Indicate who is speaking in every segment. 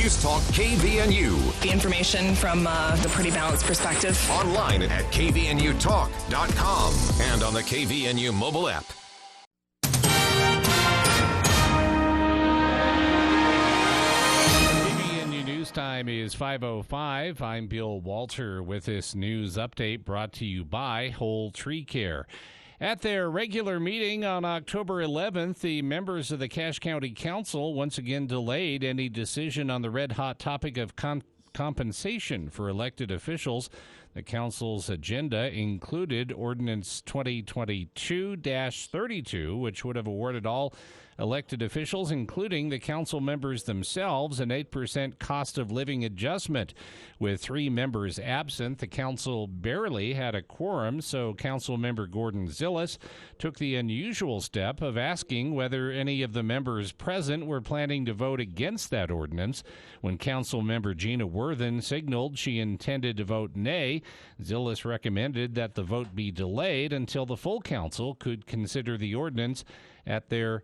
Speaker 1: News Talk KVNU.
Speaker 2: The information from the pretty balanced perspective.
Speaker 1: Online at kvnutalk.com and on the KVNU mobile app.
Speaker 3: KVNU News Time is 5:05. I'm Bill Walter with this news update brought to you by Whole Tree Care. At their regular meeting on October 11th, the members of the Cache County Council once again delayed any decision on the red-hot topic of compensation for elected officials. The council's agenda included Ordinance 2022-32, which would have awarded all elected officials, including the council members themselves, an 8% cost of living adjustment. With 3 members absent, the council barely had a quorum, so Council Member Gordon Zillis took the unusual step of asking whether any of the members present were planning to vote against that ordinance. When Council Member Gina Worthen signaled she intended to vote nay, Zillis recommended that the vote be delayed until the full council could consider the ordinance at their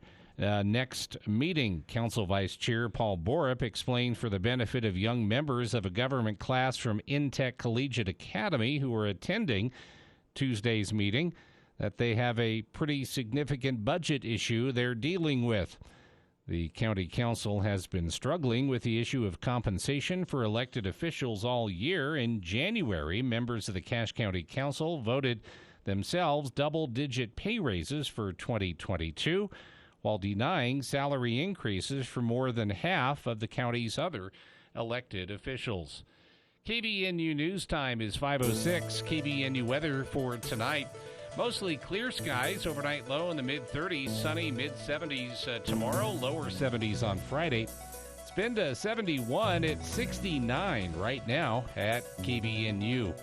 Speaker 3: next meeting. Council Vice Chair Paul Borup explained for the benefit of young members of a government class from Intech Collegiate Academy who are attending Tuesday's meeting that they have a pretty significant budget issue they're dealing with. The county council has been struggling with the issue of compensation for elected officials all year. In January, members of the Cache County Council voted themselves double-digit pay raises for 2022, while denying salary increases for more than half of the county's other elected officials. KVNU News Time is 5:06. KVNU weather for tonight. Mostly clear skies, overnight low in the mid-30s, sunny mid-70s tomorrow, lower 70s on Friday. It's been to 71 at 69 right now at KVNU.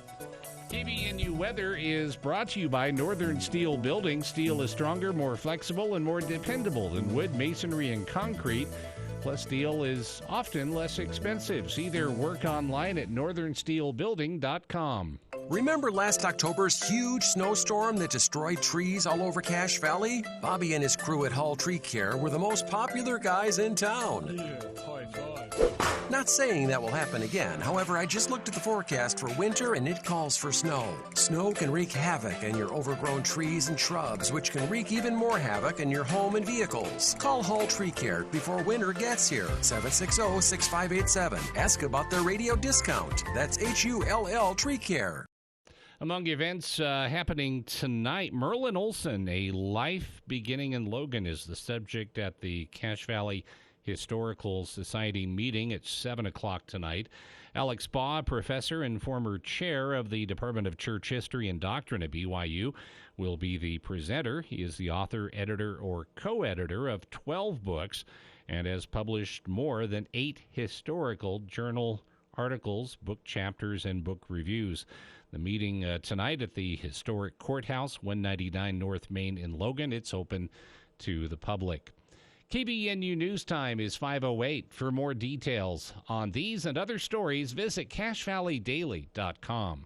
Speaker 3: KVNU weather is brought to you by Northern Steel Building. Steel is stronger, more flexible, and more dependable than wood, masonry, and concrete. Plus, steel is often less expensive. See their work online at northernsteelbuilding.com.
Speaker 4: Remember last October's huge snowstorm that destroyed trees all over Cache Valley? Bobby and his crew at Whole Tree Care were the most popular guys in town.
Speaker 5: Yeah, high five.
Speaker 4: Not saying that will happen again. However, I just looked at the forecast for winter and it calls for snow. Snow can wreak havoc in your overgrown trees and shrubs, which can wreak even more havoc in your home and vehicles. Call Whole Tree Care before winter gets here. 760-6587. Ask about their radio discount. That's HULL Tree Care.
Speaker 3: Among events happening tonight, Merlin Olsen, A Life Beginning in Logan, is the subject at the Cache Valley Historical Society meeting at 7 o'clock tonight. Alex Baugh, professor and former chair of the Department of Church History and Doctrine at BYU, will be the presenter. He is the author, editor, or co-editor of 12 books and has published more than 8 historical journal articles, book chapters, and book reviews. The meeting tonight at the historic courthouse, 199 North Main in Logan. It's open to the public. KVNU News Time is 5:08. For more details on these and other stories, visit CacheValleyDaily.com.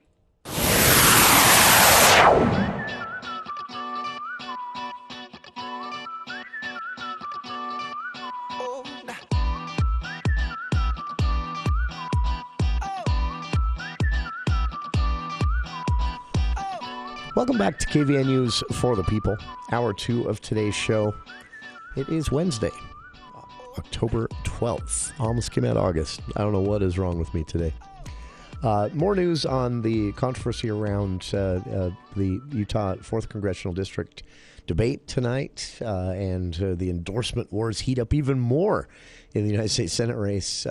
Speaker 6: Welcome back to KVNU's For the People, Hour 2 of today's show. It is Wednesday, October 12th. Almost came out August. I don't know what is wrong with me today. More news on the controversy around the Utah 4th Congressional District debate tonight, and the endorsement wars heat up even more in the United States Senate race.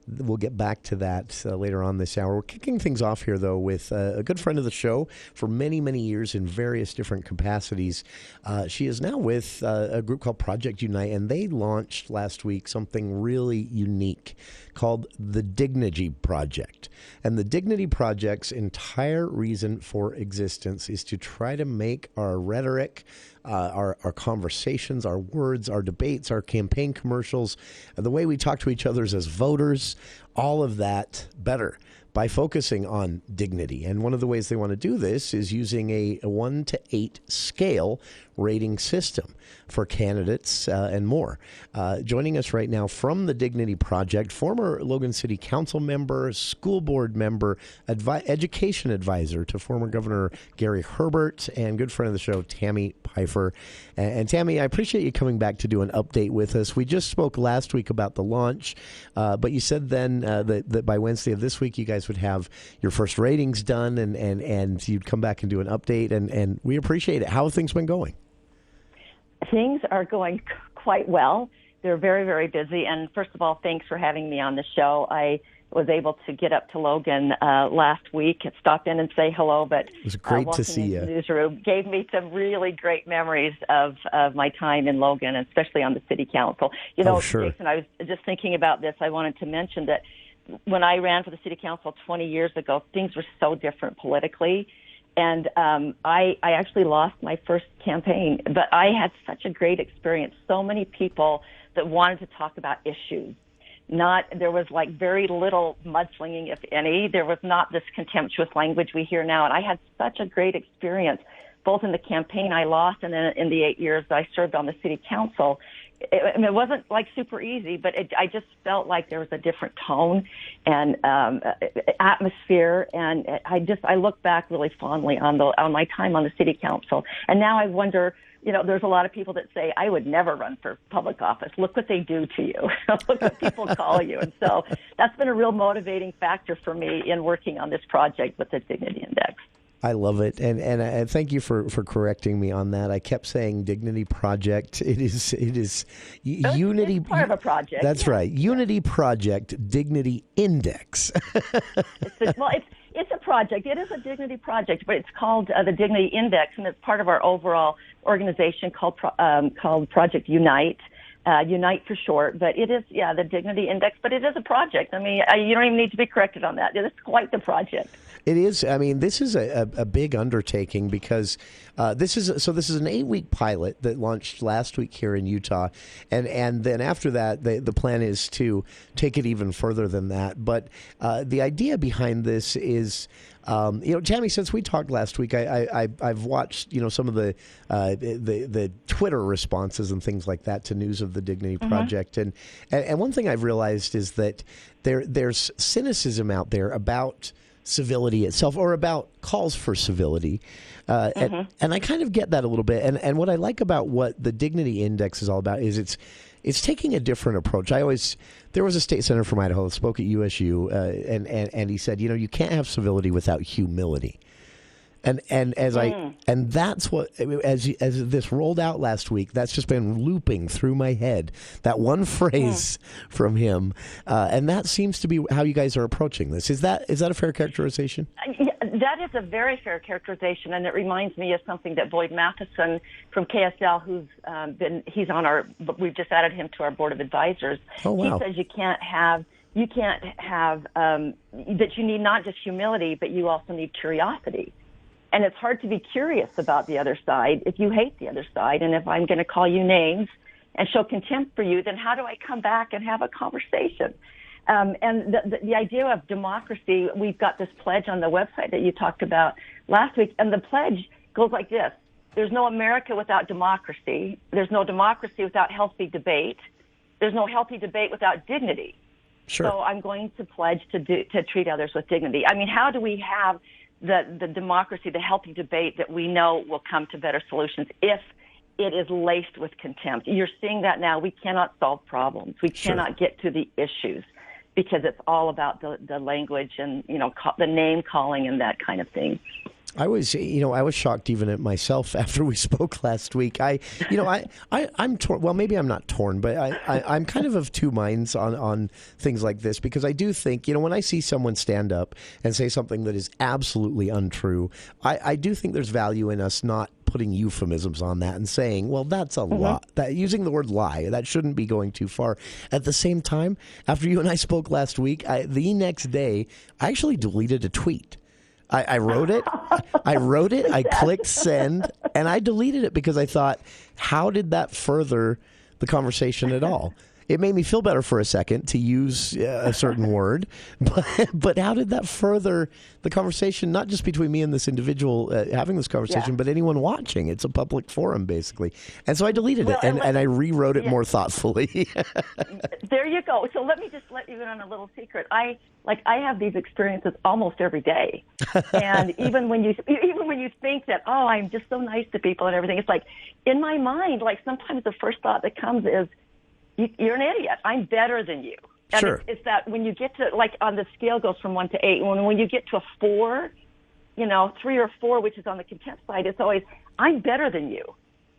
Speaker 6: We'll get back to that later on this hour. We're kicking things off here, though, with a good friend of the show for many, many years in various different capacities. She is now with a group called Project Unite, and they launched last week something really unique called the Dignity Project. And the Dignity Project's entire reason for existence is to try to make our rhetoric, our conversations, our words, our debates, our campaign commercials, the way we talk to each other as voters, all of that better by focusing on dignity. And one of the ways they want to do this is using a 1 to 8 scale rating system for candidates and more. Joining us right now from the Dignity Project, former Logan City Council member, school board member, education advisor to former Governor Gary Herbert, and good friend of the show, Tami Pyfer. And Tami, I appreciate you coming back to do an update with us. We just spoke last week about the launch, but you said then that by Wednesday of this week, you guys would have your first ratings done, and you'd come back and do an update, and we appreciate it. How have things been going?
Speaker 5: Things are going quite well. They're very, very busy. And first of all, thanks for having me on the show. I was able to get up to Logan last week and stop in and say hello. But
Speaker 6: it was great to see you.
Speaker 5: The newsroom gave me some really great memories of my time in Logan, especially on the city council. You know,
Speaker 6: sure.
Speaker 5: Jason, I was just thinking about this. I wanted to mention that when I ran for the city council 20 years ago, things were so different politically. And I actually lost my first campaign, but I had such a great experience. So many people that wanted to talk about issues. There was like very little mudslinging, if any. There was not this contemptuous language we hear now. And I had such a great experience, both in the campaign I lost and then in the 8 years that I served on the city council. It wasn't like super easy, but I just felt like there was a different tone and atmosphere, and I look back really fondly on my time on the city council. And now I wonder, you know, there's a lot of people that say I would never run for public office. Look what they do to you. Look what people call you. And so that's been a real motivating factor for me in working on this project with the Dignity Index.
Speaker 6: I love it, and thank you for correcting me on that. I kept saying Dignity Project. It is Unity.
Speaker 5: It's part of a project.
Speaker 6: That's right. Unity Project Dignity Index.
Speaker 5: It's a project. It is a dignity project, but it's called the Dignity Index, and it's part of our overall organization called Project Unite. Unite for short, but it is, the Dignity Index, but it is a project. I mean, you don't even need to be corrected on that. It's quite the project.
Speaker 6: It is. I mean, this is a big undertaking because this is an 8-week pilot that launched last week here in Utah, and then after that, the plan is to take it even further than that. But the idea behind this is. Tami, since we talked last week, I've watched some of the Twitter responses and things like that to news of the Dignity Project, and one thing I've realized is that there's cynicism out there about civility itself or about calls for civility, and I kind of get that a little bit. And what I like about what the Dignity Index is all about is it's taking a different approach. There was a state senator from Idaho that spoke at USU, and he said, you can't have civility without humility. And that's what, as this rolled out last week, that's just been looping through my head, that one phrase from him, and that seems to be how you guys are approaching this. Is that a fair characterization?
Speaker 5: That is a very fair characterization, and it reminds me of something that Boyd Matheson from KSL, we've just added him to our board of advisors.
Speaker 6: Oh, wow.
Speaker 5: He says you can't have that you need not just humility, but you also need curiosity. And it's hard to be curious about the other side if you hate the other side. And if I'm going to call you names and show contempt for you, then how do I come back and have a conversation? And the idea of democracy, we've got this pledge on the website that you talked about last week. And the pledge goes like this. There's no America without democracy. There's no democracy without healthy debate. There's no healthy debate without dignity.
Speaker 6: Sure.
Speaker 5: So I'm going to pledge to treat others with dignity. I mean, how do we have the democracy, the healthy debate that we know will come to better solutions if it is laced with contempt? You're seeing that now. We cannot solve problems. We cannot get to the issues because it's all about the language and, the name calling and that kind of thing.
Speaker 6: I was shocked even at myself after we spoke last week. I'm torn. Well, maybe I'm not torn, but I'm kind of two minds on things like this because I do think, when I see someone stand up and say something that is absolutely untrue, I do think there's value in us not putting euphemisms on that and saying, well, that's a lie. That using the word lie, that shouldn't be going too far. At the same time, after you and I spoke last week, the next day, I actually deleted a tweet. I wrote it. I clicked send, and I deleted it because I thought, how did that further the conversation at all? it made me feel better for a second to use a certain word, but how did that further the conversation, not just between me and this individual having this conversation, but anyone watching? It's a public forum, basically. And so I deleted it, and I rewrote it more thoughtfully.
Speaker 5: There you go. So let me just let you in on a little secret. I have these experiences almost every day. And even when you think that, oh, I'm just so nice to people and everything, it's like in my mind, like sometimes the first thought that comes is, you're an idiot. I'm better than you. And
Speaker 6: sure.
Speaker 5: It's that when you get to, like, on the scale goes from 1 to 8, when you get to a 4, 3 or 4, which is on the contempt side, it's always, I'm better than you.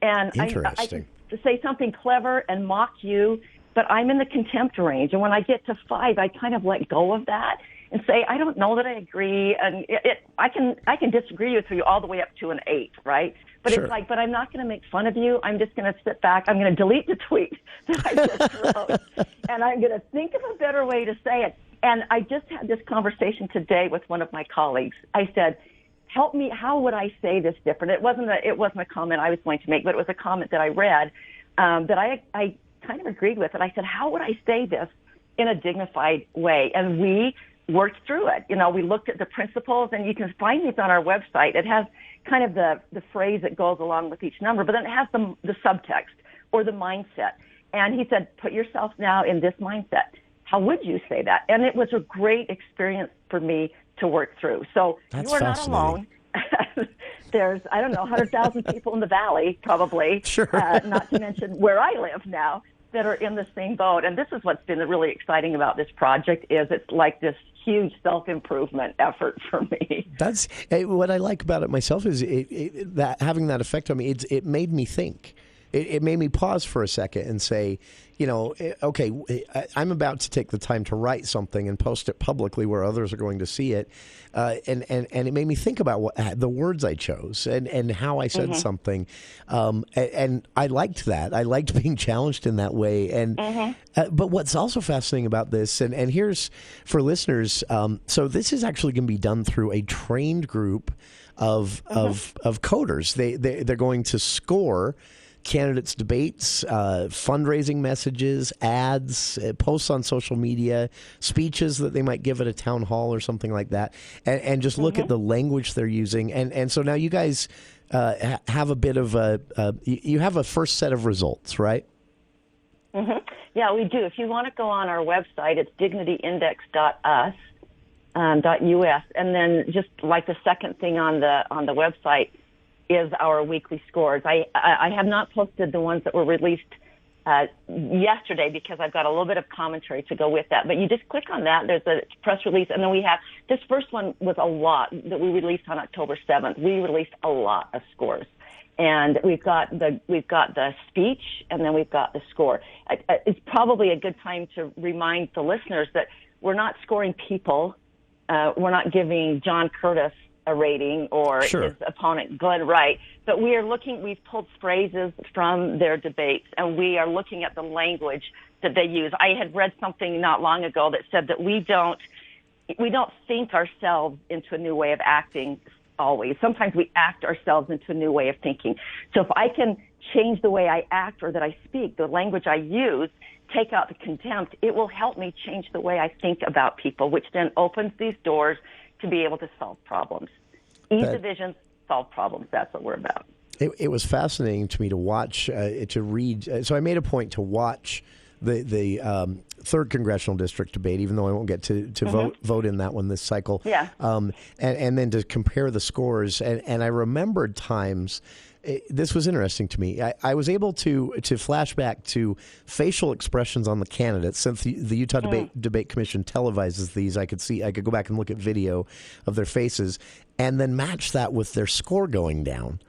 Speaker 5: And I can say something clever and mock you, but I'm in the contempt range. And when I get to 5, I kind of let go of that and say, I don't know that I agree. And I can disagree with you all the way up to an 8, right? But It's like, but I'm not going to make fun of you. I'm just going to sit back. I'm going to delete the tweet that I just wrote. And I'm going to think of a better way to say it. And I just had this conversation today with one of my colleagues. I said, help me, how would I say this different? It wasn't a comment I was going to make, but it was a comment that I read that I kind of agreed with. And I said, how would I say this in a dignified way? And we worked through it. We looked at the principles, and you can find these on our website. It has kind of the phrase that goes along with each number, but then it has the subtext or the mindset. And he said, put yourself now in this mindset. How would you say that? And it was a great experience for me to work through. So you are not alone. There's, 100,000 people in the Valley, probably,
Speaker 6: sure.
Speaker 5: Not to mention where I live now, that are in the same boat. And this is what's been really exciting about this project is it's like this huge self-improvement effort for me. That's
Speaker 6: what I like about it myself is that having that effect on me. It made me think. It made me pause for a second and say, okay, I'm about to take the time to write something and post it publicly where others are going to see it. And it made me think about the words I chose and how I said something. And I liked that. I liked being challenged in that way. And but what's also fascinating about this, and here's for listeners, so this is actually going to be done through a trained group of coders. They're going to score candidates' debates, fundraising messages, ads, posts on social media, speeches that they might give at a town hall or something like that, and just look at the language they're using. And so now you guys have a bit of you have a first set of results, right?
Speaker 5: Yeah, we do. If you want to go on our website, it's dignityindex.us. .us, and then just like the second thing on the website is our weekly scores. I have not posted the ones that were released yesterday because I've got a little bit of commentary to go with that. But you just click on that. There's a press release, and then we have this first one was a lot that we released on October 7th. We released a lot of scores, and we've got the speech, and then we've got the score. It's probably a good time to remind the listeners that we're not scoring people. We're not giving John Curtis a rating or his opponent Glenn Wright, but we've pulled phrases from their debates, and we are looking at the language that they use. I had read something not long ago that said that we don't think ourselves into a new way of acting always. Sometimes we act ourselves into a new way of thinking. So if I can change the way I act or that I speak, the language I use, take out the contempt, it will help me change the way I think about people, which then opens these doors to be able to solve problems. Ease divisions, solve problems. That's what we're about.
Speaker 6: It was fascinating to me to watch, to read. So I made a point to watch the 3rd Congressional District debate, even though I won't get to vote in that one this cycle.
Speaker 5: Yeah.
Speaker 6: And then to compare the scores. And I remembered times. This was interesting to me. I was able to flash back to facial expressions on the candidates. Since the Utah Debate Commission televises these, I could go back and look at video of their faces and then match that with their score going down.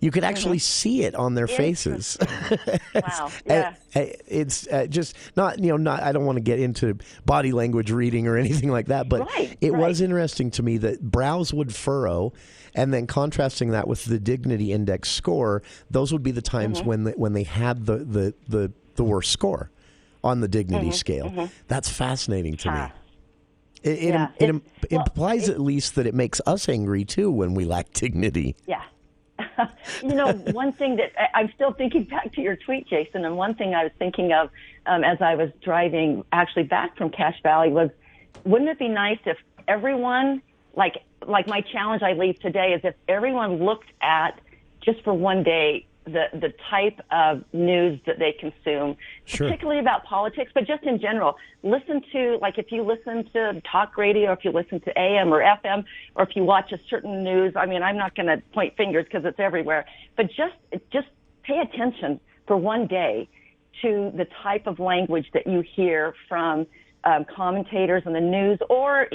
Speaker 6: You could actually see it on their faces.
Speaker 5: Wow. Yeah.
Speaker 6: It's just not, I don't want to get into body language reading or anything like that, but it was interesting to me that brows would furrow, and then contrasting that with the Dignity Index score, those would be the times when they had the worst score on the Dignity scale. That's fascinating to me. It implies at least that it makes us angry too when we lack dignity.
Speaker 5: Yeah. One thing that I'm still thinking back to your tweet, Jason, and one thing I was thinking of as I was driving actually back from Cache Valley was, wouldn't it be nice if everyone, like my challenge I leave today is if everyone looked at, just for one day, the type of news that they consume, particularly about politics, but just in general. Listen to, if you listen to talk radio, if you listen to AM or FM, or if you watch a certain news, I mean, I'm not going to point fingers because it's everywhere, but just pay attention for one day to the type of language that you hear from commentators on the news, or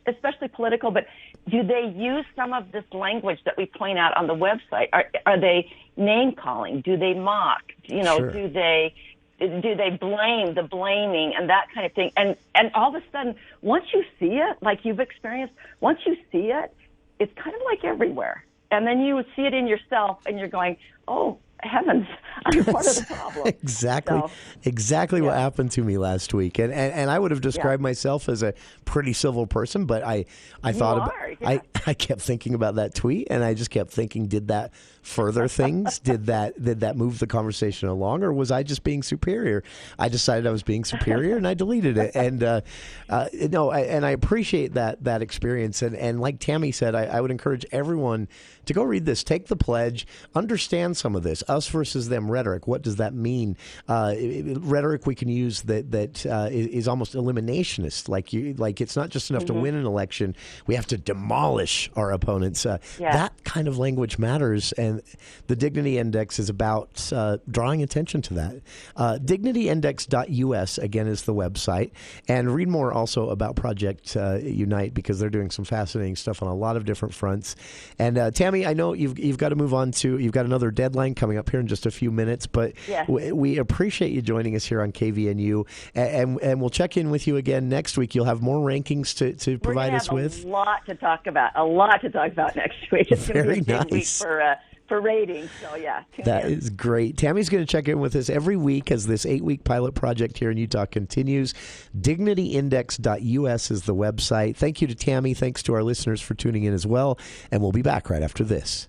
Speaker 5: especially political, but do they use some of this language that we point out on the website? Are they name calling? Do they mock? Do they blame, the blaming and that kind of thing? And all of a sudden, once you see it, like you've experienced, once you see it, it's kind of like everywhere. And then you see it in yourself and you're going, oh, heavens, I'm part of the problem.
Speaker 6: Exactly what happened to me last week. And I would have described myself as a pretty civil person, but I thought I kept thinking about that tweet, and I just kept thinking, did that further things? Did that move the conversation along, or was I just being superior? I decided I was being superior, and I deleted it. And I appreciate that experience. And like Tami said, I would encourage everyone to go read this, take the pledge, understand some of this. Us versus them rhetoric. What does that mean? Rhetoric we can use that is almost eliminationist. Like it's not just enough to win an election. We have to demolish our opponents. That kind of language matters, and the Dignity Index is about drawing attention to that. DignityIndex.us again is the website, and read more also about Project Unite, because they're doing some fascinating stuff on a lot of different fronts. And Tami, I know you've got to move on to, you've got another deadline coming up here in just a few minutes, but we appreciate you joining us here on KVNU, and we'll check in with you again next week. You'll have more rankings to provide us with.
Speaker 5: A lot to talk about next week. It's going to be a big week for ratings, so
Speaker 6: that is great. Tammy's going to check in with us every week as this 8-week pilot project here in Utah continues. DignityIndex.us is the website. Thank you to Tami. Thanks to our listeners for tuning in as well, and we'll be back right after this.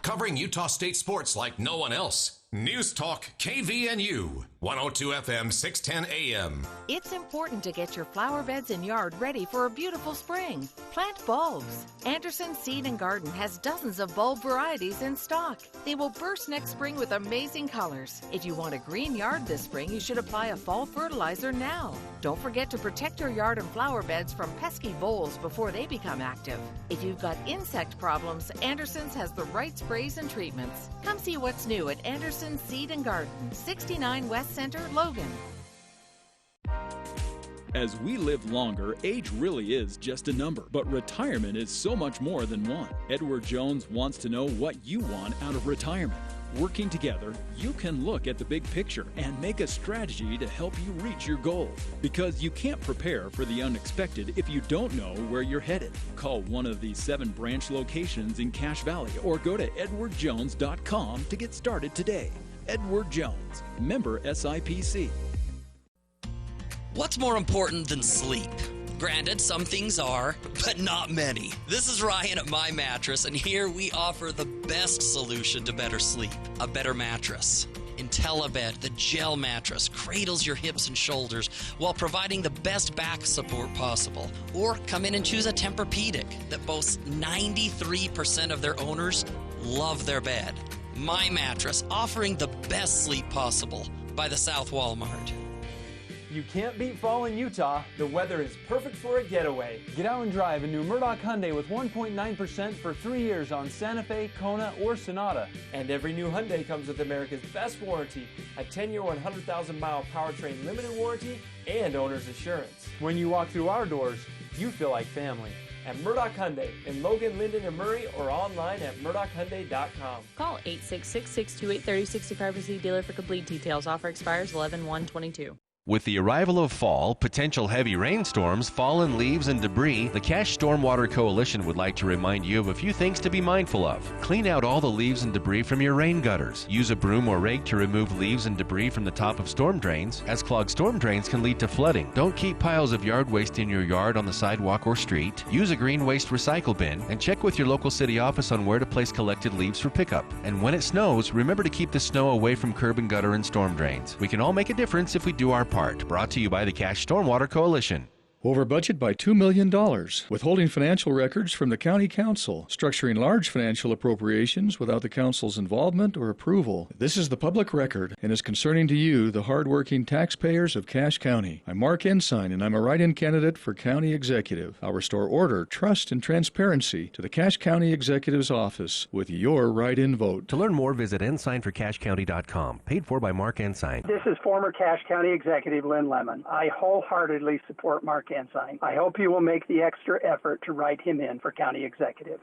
Speaker 1: Covering Utah State sports like no one else. News Talk KVNU, 102 FM, 610 AM.
Speaker 7: It's important to get your flower beds and yard ready for a beautiful spring. Plant bulbs. Anderson Seed and Garden has dozens of bulb varieties in stock. They will burst next spring with amazing colors. If you want a green yard this spring, you should apply a fall fertilizer now. Don't forget to protect your yard and flower beds from pesky voles before they become active. If you've got insect problems, Anderson's has the right sprays and treatments. Come see what's new at Anderson Seed and Garden, 69 West Center, Logan.
Speaker 8: As we live longer, age really is just a number, but retirement is so much more than one. Edward Jones wants to know what you want out of retirement. Working together, you can look at the big picture and make a strategy to help you reach your goals. Because you can't prepare for the unexpected if you don't know where you're headed. Call one of the 7 branch locations in Cache Valley or go to edwardjones.com to get started today. Edward Jones, member SIPC.
Speaker 9: What's more important than sleep? Granted, some things are, but not many. This is Ryan at My Mattress, and here we offer the best solution to better sleep, a better mattress. IntelliBed, the gel mattress, cradles your hips and shoulders while providing the best back support possible. Or come in and choose a Tempur-Pedic that boasts 93% of their owners love their bed. My Mattress, offering the best sleep possible by the South Walmart.
Speaker 10: You can't beat fall in Utah. The weather is perfect for a getaway. Get out and drive a new Murdoch Hyundai with 1.9% for 3 years on Santa Fe, Kona, or Sonata. And every new Hyundai comes with America's best warranty, a 10-year, 100,000-mile powertrain limited warranty, and owner's assurance. When you walk through our doors, you feel like family. At Murdoch Hyundai in Logan, Linden, and Murray, or online at murdochhyundai.com.
Speaker 11: Call 866-628-3065 to see dealer for complete details. Offer expires 11/1/22. With the arrival of fall, potential heavy rainstorms, fallen leaves, and debris, the Cache Stormwater Coalition would like to remind you of a few things to be mindful of. Clean out all the leaves and debris from your rain gutters. Use a broom or rake to remove leaves and debris from the top of storm drains, as clogged storm drains can lead to flooding. Don't keep piles of yard waste in your yard, on the sidewalk, or street. Use a green waste recycle bin, and check with your local city office on where to place collected leaves for pickup. And when it snows, remember to keep the snow away from curb and gutter and storm drains. We can all make a difference if we do our part. Brought to you by the Cache Stormwater Coalition.
Speaker 12: Over budget by $2 million, withholding financial records from the County Council, structuring large financial appropriations without the Council's involvement or approval. This is the public record and is concerning to you, the hardworking taxpayers of Cache County. I'm Mark Ensign, and I'm a write-in candidate for County Executive. I'll restore order, trust, and transparency to the Cache County Executive's office with your write-in vote.
Speaker 13: To learn more, visit ensignforcachecounty.com. Paid for by Mark Ensign.
Speaker 14: This is former Cache County Executive Lynn Lemon. I wholeheartedly support Mark Ensign. I hope you will make the extra effort to write him in for County Executive.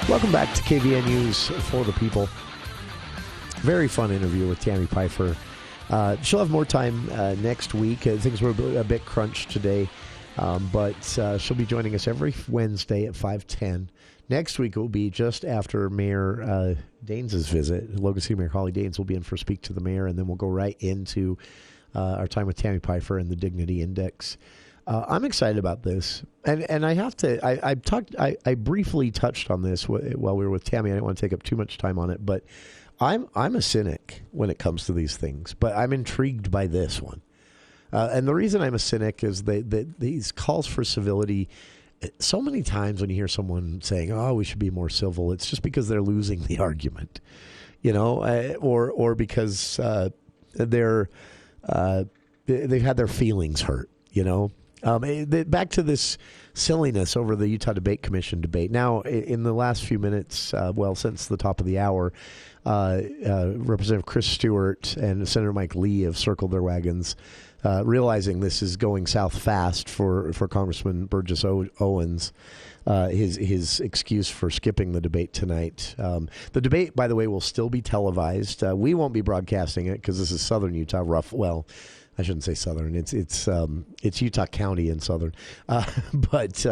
Speaker 6: Welcome back to KVN News for the People. Very fun interview with Tami Pyfer. She'll have more time next week. Things were a bit crunched today, but she'll be joining us every Wednesday at 5:10. Next week it will be just after Mayor Daines' visit. Logan City Mayor Holly Daines will be in for Speak to the Mayor, and then we'll go right into our time with Tami Pyfer and the Dignity Index. I'm excited about this, and I have to. I briefly touched on this while we were with Tami. I didn't want to take up too much time on it, but I'm a cynic when it comes to these things. But I'm intrigued by this one, and the reason I'm a cynic is that these calls for civility. So many times when you hear someone saying, "Oh, we should be more civil," it's just because they're losing the argument, or because they've had their feelings hurt, Back to this silliness over the Utah Debate Commission debate. Now, in the last few minutes, since the top of the hour, Representative Chris Stewart and Senator Mike Lee have circled their wagons, realizing this is going south fast for Congressman Burgess Owens. His excuse for skipping the debate tonight. The debate, by the way, will still be televised. We won't be broadcasting it because this is Southern Utah. I shouldn't say Southern. It's Utah County in Southern, but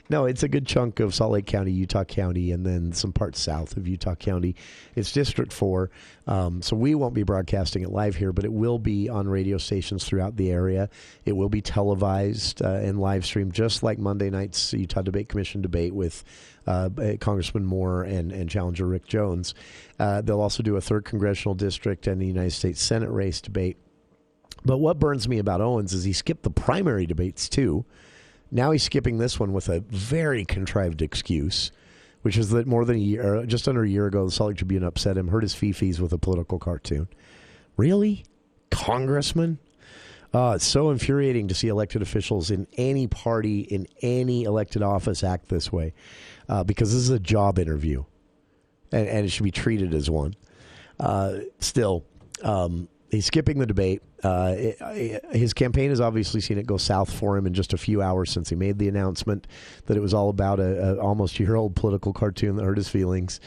Speaker 6: no, it's a good chunk of Salt Lake County, Utah County, and then some parts south of Utah County. It's District 4, so we won't be broadcasting it live here, but it will be on radio stations throughout the area. It will be televised and live streamed, just like Monday night's Utah Debate Commission debate with Congressman Moore and Challenger Rick Jones. They'll also do a 3rd Congressional District and the United States Senate race debate. But what burns me about Owens is he skipped the primary debates, too. Now he's skipping this one with a very contrived excuse, which is that just under a year ago, the Salt Lake Tribune upset him, hurt his fifis with a political cartoon. Really? Congressman? It's so infuriating to see elected officials in any party, in any elected office act this way, because this is a job interview, and it should be treated as one. He's skipping the debate. His campaign has obviously seen it go south for him in just a few hours since he made the announcement that it was all about a almost year-old political cartoon that hurt his feelings.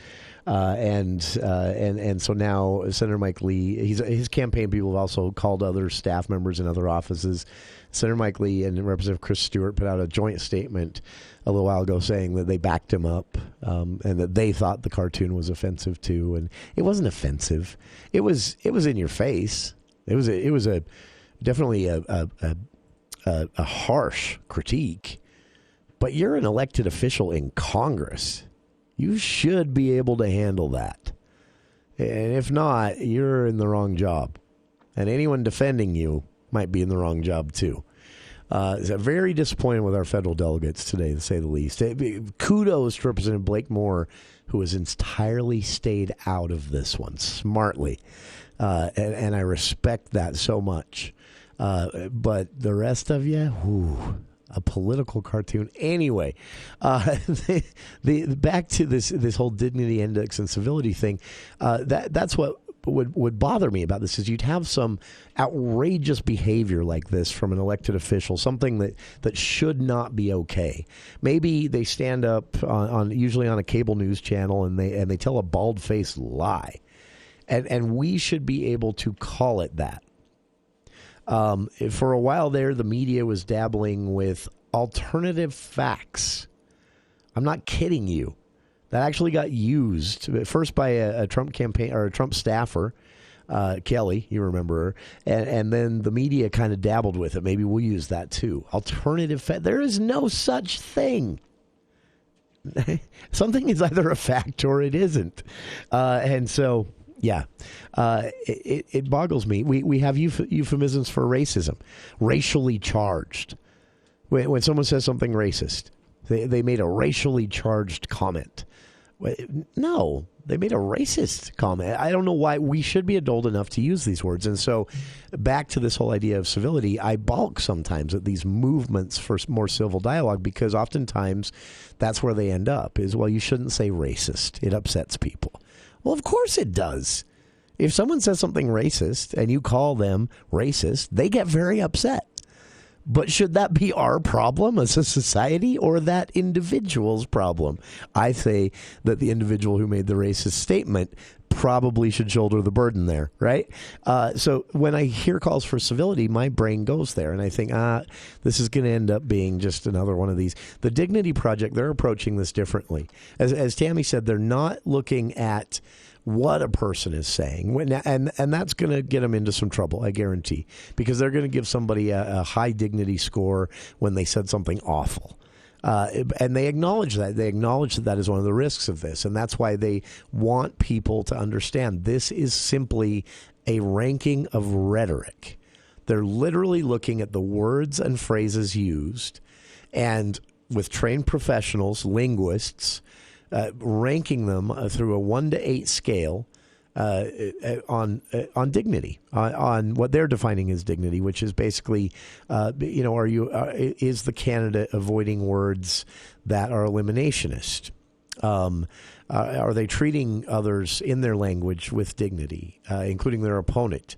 Speaker 6: And so now Senator Mike Lee, his campaign people have also called other staff members in other offices. Senator Mike Lee and Representative Chris Stewart put out a joint statement a little while ago saying that they backed him up and that they thought the cartoon was offensive too. And it wasn't offensive. It was in your face. It was definitely a harsh critique. But you're an elected official in Congress. You should be able to handle that. And if not, you're in the wrong job. And anyone defending you might be in the wrong job, too. Very disappointed with our federal delegates today, to say the least. Kudos to Representative Blake Moore, who has entirely stayed out of this one smartly. And I respect that so much. But the rest of you, A political cartoon. Anyway, the back to this whole dignity index and civility thing. That's what would bother me about this is you'd have some outrageous behavior like this from an elected official, something that should not be okay. Maybe they stand up usually on a cable news channel and they tell a bald-faced lie, and we should be able to call it that. For a while there, the media was dabbling with alternative facts. I'm not kidding you. That actually got used first by a Trump campaign or a Trump staffer, Kelly, you remember her, and then the media kind of dabbled with it. Maybe we'll use that too. Alternative fact. There is no such thing. Something is either a fact or it isn't, and so. Yeah, it boggles me. We have euphemisms for racism, racially charged. When someone says something racist, they made a racially charged comment. No, they made a racist comment. I don't know why. We should be adult enough to use these words. And so back to this whole idea of civility, I balk sometimes at these movements for more civil dialogue because oftentimes that's where they end up is, well, you shouldn't say racist. It upsets people. Well, of course it does. If someone says something racist and you call them racist, they get very upset. But should that be our problem as a society or that individual's problem? I say that the individual who made the racist statement probably should shoulder the burden there, right? So when I hear calls for civility, my brain goes there, and I think, this is going to end up being just another one of these. The Dignity Project, they're approaching this differently. As Tami said, they're not looking at what a person is saying, and that's going to get them into some trouble, I guarantee, because they're going to give somebody a high dignity score when they said something awful. And they acknowledge that. They acknowledge that is one of the risks of this. And that's why they want people to understand this is simply a ranking of rhetoric. They're literally looking at the words and phrases used and with trained professionals, linguists, ranking them through a 1 to 8 scale on dignity, on what they're defining as dignity, which is basically, is the candidate avoiding words that are eliminationist? Are they treating others in their language with dignity, including their opponent?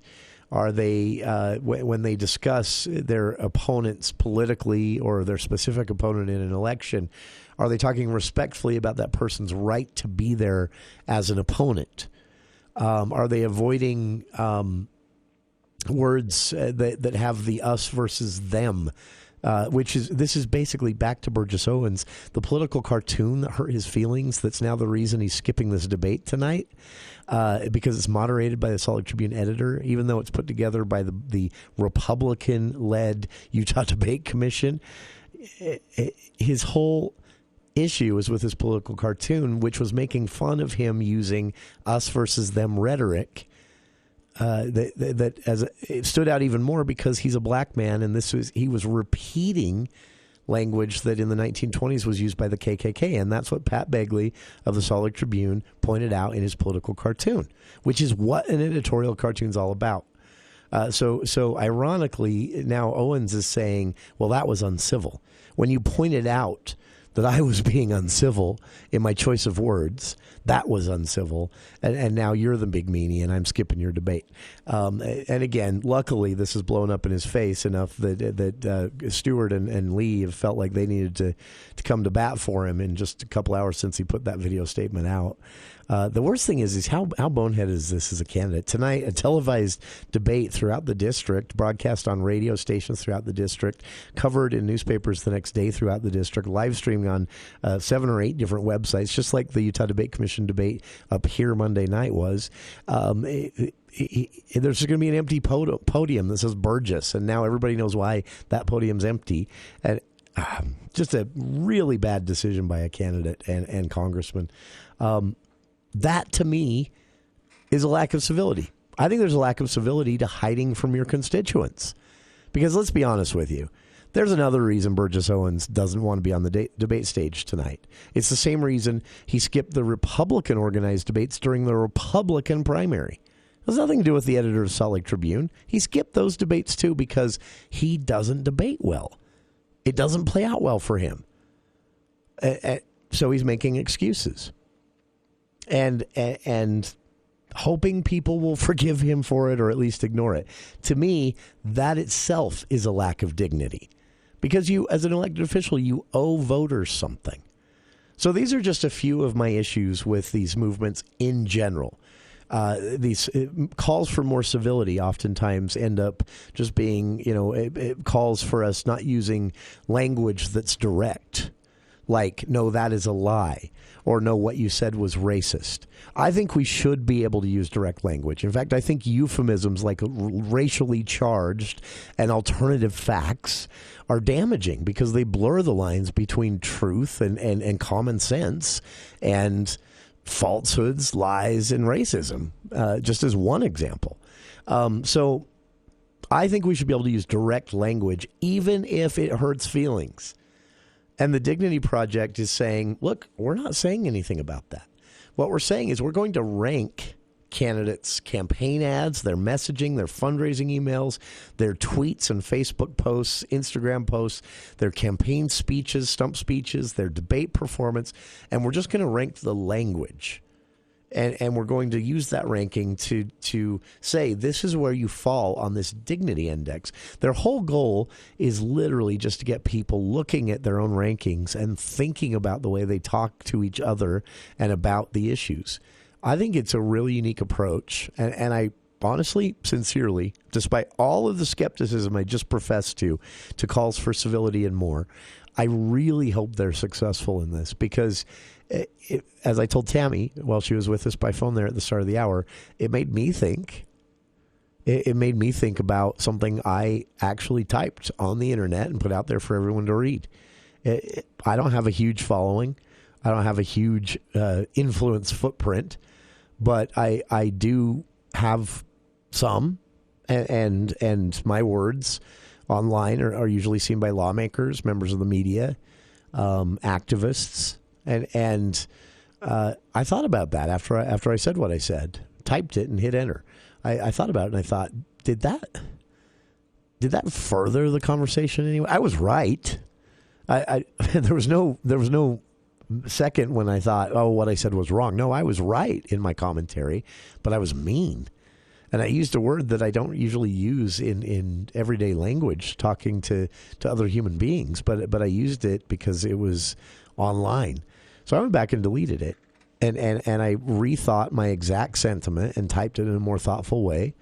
Speaker 6: Are they, when they discuss their opponents politically or their specific opponent in an election, are they talking respectfully about that person's right to be there as an opponent? Are they avoiding words that have the us versus them, this is basically back to Burgess Owens, the political cartoon that hurt his feelings. That's now the reason he's skipping this debate tonight, because it's moderated by the Salt Lake Tribune editor, even though it's put together by the Republican-led Utah Debate Commission. His whole issue is with his political cartoon, which was making fun of him using us versus them rhetoric. It stood out even more because he's a black man, and he was repeating language that in the 1920s was used by the KKK, and that's what Pat Begley of the Salt Lake Tribune pointed out in his political cartoon, which is what an editorial cartoon's all about. So ironically, now Owens is saying, well, that was uncivil. When you pointed out that I was being uncivil in my choice of words, that was uncivil, and now you're the big meanie, and I'm skipping your debate. And again, luckily, this has blown up in his face enough that Stewart and Lee have felt like they needed to come to bat for him in just a couple hours since he put that video statement out. The worst thing is how boneheaded is this as a candidate? Tonight, a televised debate throughout the district, broadcast on radio stations throughout the district, covered in newspapers the next day throughout the district, live streaming on 7 or 8 different websites, just like the Utah Debate Commission debate up here Monday night was. There's going to be an empty podium that says Burgess, and now everybody knows why that podium's empty. And just a really bad decision by a candidate and congressman. That, to me, is a lack of civility. I think there's a lack of civility to hiding from your constituents. Because let's be honest with you, there's another reason Burgess Owens doesn't want to be on the debate stage tonight. It's the same reason he skipped the Republican-organized debates during the Republican primary. It has nothing to do with the editor of Salt Lake Tribune. He skipped those debates, too, because he doesn't debate well. It doesn't play out well for him. So he's making excuses and hoping people will forgive him for it or at least ignore it. To me, that itself is a lack of dignity because you, as an elected official, you owe voters something. So these are just a few of my issues with these movements in general. These calls for more civility oftentimes end up just being, it calls for us not using language that's direct, like, no, that is a lie, or no, what you said was racist. I think we should be able to use direct language. In fact, I think euphemisms like racially charged and alternative facts are damaging because they blur the lines between truth and common sense and falsehoods, lies, and racism, just as one example. So I think we should be able to use direct language, even if it hurts feelings. And the Dignity Project is saying, look, we're not saying anything about that. What we're saying is we're going to rank candidates' campaign ads, their messaging, their fundraising emails, their tweets and Facebook posts, Instagram posts, their campaign speeches, stump speeches, their debate performance, and we're just going to rank the language. And we're going to use that ranking to say this is where you fall on this dignity index. Their whole goal is literally just to get people looking at their own rankings and thinking about the way they talk to each other and about the issues. I think it's a really unique approach. And I honestly, sincerely, despite all of the skepticism I just professed to calls for civility and more, I really hope they're successful in this because as I told Tami while she was with us by phone there at the start of the hour, it made me think. It made me think about something I actually typed on the internet and put out there for everyone to read. I don't have a huge following. I don't have a huge influence footprint, but I do have some, and my words online are usually seen by lawmakers, members of the media, activists. And I thought about that after I said what I said, typed it and hit enter. I thought about it and I thought, did that further the conversation anyway? I was right. There was no second when I thought, oh, what I said was wrong. No, I was right in my commentary, but I was mean. And I used a word that I don't usually use in everyday language talking to other human beings, but I used it because it was online. So I went back and deleted it, and I rethought my exact sentiment and typed it in a more thoughtful way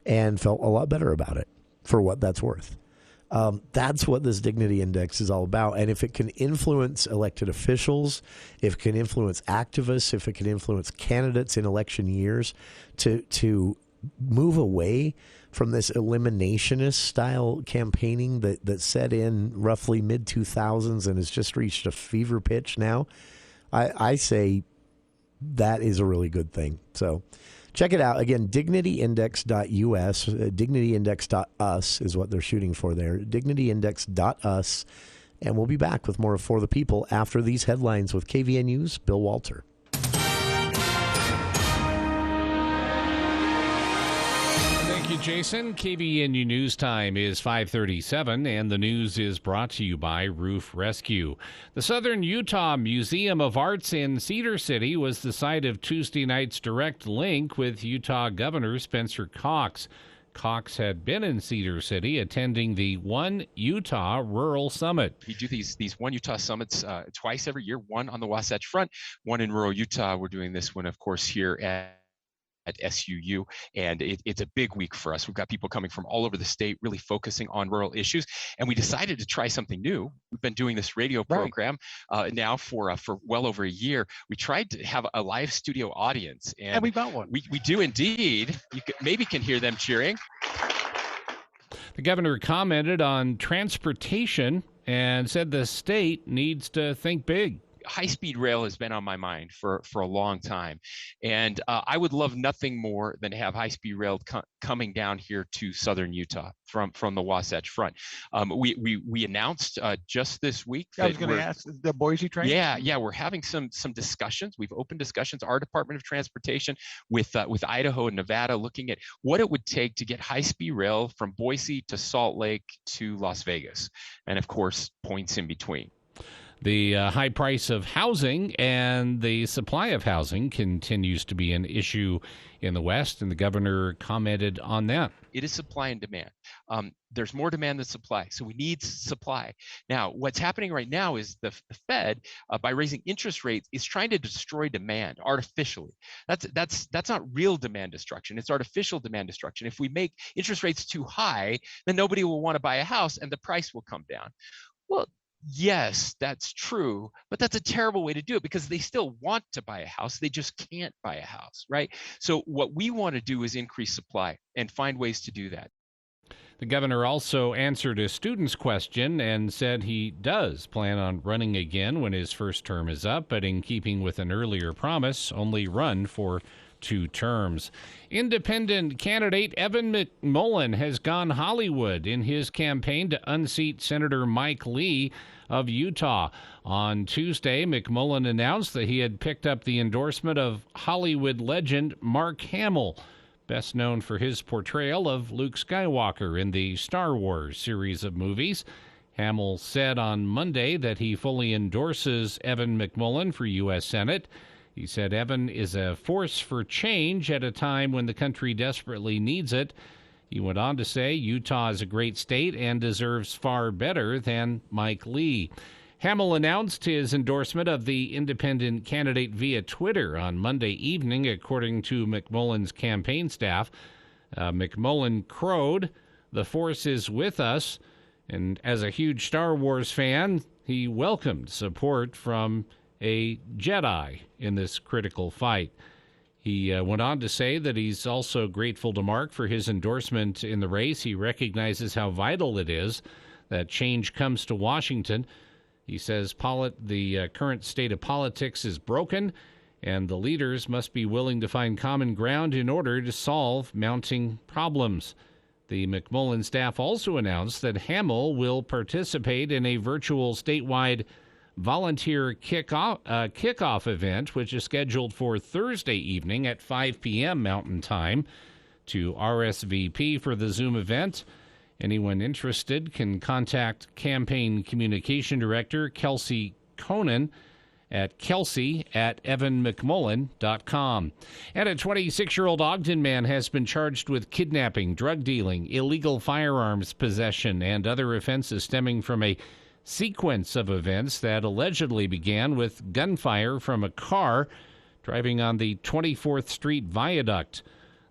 Speaker 6: and felt a lot better about it for what that's worth. That's what this Dignity Index is all about. And if it can influence elected officials, if it can influence activists, if it can influence candidates in election years to move away from this eliminationist style campaigning that set in roughly mid-2000s and has just reached a fever pitch now, I say that is a really good thing. So check it out. Again, dignityindex.us, dignityindex.us is what they're shooting for there, dignityindex.us. And we'll be back with more of For the People after these headlines with KVNU's Bill Walter.
Speaker 3: Thank you, Jason. KVNU News Time is 5:37, and the news is brought to you by Roof Rescue. The Southern Utah Museum of Arts in Cedar City was the site of Tuesday night's direct link with Utah Governor Spencer Cox. Cox had been in Cedar City attending the One Utah Rural Summit.
Speaker 15: We do these One Utah Summits twice every year, one on the Wasatch Front, one in rural Utah. We're doing this one, of course, here at SUU, and it's a big week for us. We've got people coming from all over the state really focusing on rural issues, and we decided to try something new. We've been doing this radio program now for well over a year. We tried to have a live studio audience, and
Speaker 6: we got one.
Speaker 15: We do indeed. You maybe can hear them cheering.
Speaker 3: The governor commented on transportation and said the state needs to think big.
Speaker 15: high-speed rail has been on my mind for a long time, and I would love nothing more than to have high-speed rail coming down here to southern Utah from the Wasatch Front. We announced just this week.
Speaker 16: I was going to ask the Boise train.
Speaker 15: Yeah, we're having some discussions. We've opened discussions. Our Department of Transportation with Idaho and Nevada, looking at what it would take to get high-speed rail from Boise to Salt Lake to Las Vegas, and of course points in between.
Speaker 3: The high price of housing and the supply of housing continues to be an issue in the West, and the governor commented on that.
Speaker 15: It is supply and demand. There's more demand than supply, so we need supply. Now, what's happening right now is the Fed, by raising interest rates, is trying to destroy demand artificially. That's not real demand destruction. It's artificial demand destruction. If we make interest rates too high, then nobody will want to buy a house, and the price will come down. Well, yes, that's true, but that's a terrible way to do it because they still want to buy a house. They just can't buy a house, right? So what we want to do is increase supply and find ways to do that.
Speaker 3: The governor also answered a student's question and said he does plan on running again when his first term is up, but in keeping with an earlier promise, only run for 2 terms. Independent candidate Evan McMullin has gone Hollywood in his campaign to unseat Senator Mike Lee of Utah. On Tuesday, McMullin announced that he had picked up the endorsement of Hollywood legend Mark Hamill, best known for his portrayal of Luke Skywalker in the Star Wars series of movies. Hamill said on Monday that he fully endorses Evan McMullin for U.S. Senate. He said Evan is a force for change at a time when the country desperately needs it. He went on to say Utah is a great state and deserves far better than Mike Lee. Hamill announced his endorsement of the independent candidate via Twitter on Monday evening, according to McMullin's campaign staff. McMullin crowed, "The force is with us," and as a huge Star Wars fan, he welcomed support from a Jedi in this critical fight. He went on to say that he's also grateful to Mark for his endorsement in the race. He recognizes how vital it is that change comes to Washington. He says the current state of politics is broken, and the leaders must be willing to find common ground in order to solve mounting problems. The McMullin staff also announced that Hamill will participate in a virtual statewide volunteer kickoff event, which is scheduled for Thursday evening at 5 p.m. Mountain Time. To RSVP for the Zoom event, anyone interested can contact Campaign Communication Director Kelsey Conan at kelsey@evanmcmullin.com. And a 26-year-old Ogden man has been charged with kidnapping, drug dealing, illegal firearms possession, and other offenses stemming from a sequence of events that allegedly began with gunfire from a car driving on the 24th Street Viaduct.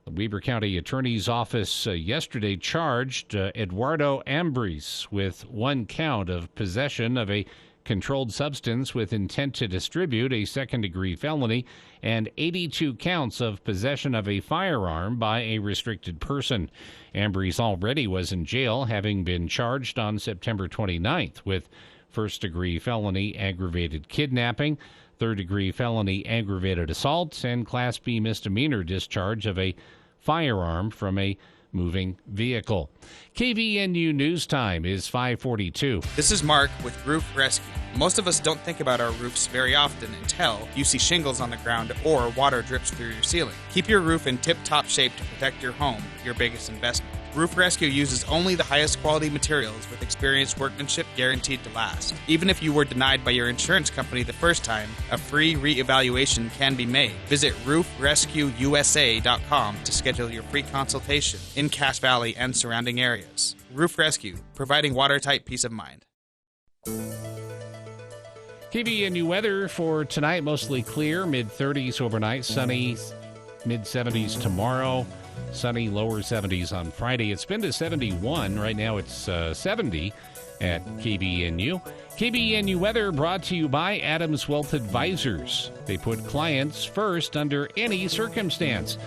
Speaker 3: The Weber County Attorney's Office yesterday charged Eduardo Ambris with 1 count of possession of a controlled substance with intent to distribute, a second-degree felony, and 82 counts of possession of a firearm by a restricted person. Ambris already was in jail, having been charged on September 29th with first-degree felony aggravated kidnapping, third-degree felony aggravated assault, and Class B misdemeanor discharge of a firearm from a moving vehicle. KVNU News Time is 5:42.
Speaker 17: This is Mark with Roof Rescue. Most of us don't think about our roofs very often until you see shingles on the ground or water drips through your ceiling. Keep your roof in tip-top shape to protect your home, your biggest investment. Roof Rescue uses only the highest quality materials with experienced workmanship guaranteed to last. Even if you were denied by your insurance company the first time, a free re-evaluation can be made. Visit roofrescueusa.com to schedule your free consultation in Cache Valley and surrounding areas. Roof Rescue, providing watertight peace of mind.
Speaker 3: KVNU weather for tonight, mostly clear, mid-30s overnight, sunny, mid-70s tomorrow. Sunny, lower 70s on Friday. It's been to 71. Right now it's 70 at KBNU. KBNU weather brought to you by Adams Wealth Advisors. They put clients first under any circumstance.